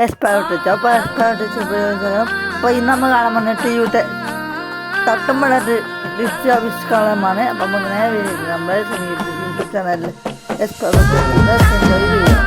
Expire അപ്പോൾ expire ഉപയോഗിക്കണം. അപ്പോൾ ഇന്ന് നമ്മൾ കാണാൻ വന്നിട്ട് യൂട്യൂബ് തട്ടുമ്പോഴത് ഡിസ്റ്റ് ഓഫീസ് കാണാനാണ്. അപ്പം ഇങ്ങനെ നമ്മുടെ യൂട്യൂബ് ചാനലിൽ എക്സ്പയർ എൻജോയ് ചെയ്യണം.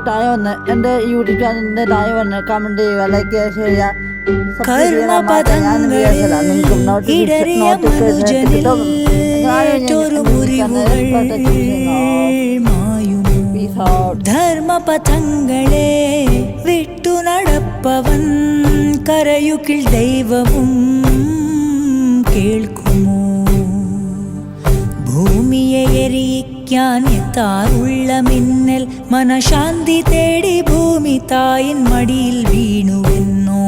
താഴെ വന്ന് എൻ്റെ യൂട്യൂബ് ചാനലിൻ്റെ താഴെ വന്ന് കമൻറ്റ് ചെയ്യുക, ലൈക്ക് ചെയ്യുക, ഷെയർ ചെയ്യുക, ധർമ്മപഥങ്ങളെ വിട്ടു നടപ്പവൻ കരയുകിൽ ദൈവവും കേൾക്കുമോ? ഭൂമിയെ എരിയിക്കാൻ എത്താറുള്ള മിന്നൽ മനഃശാന്തി തേടി ഭൂമി തായിൻ മടിയിൽ വീണുവെന്നോ?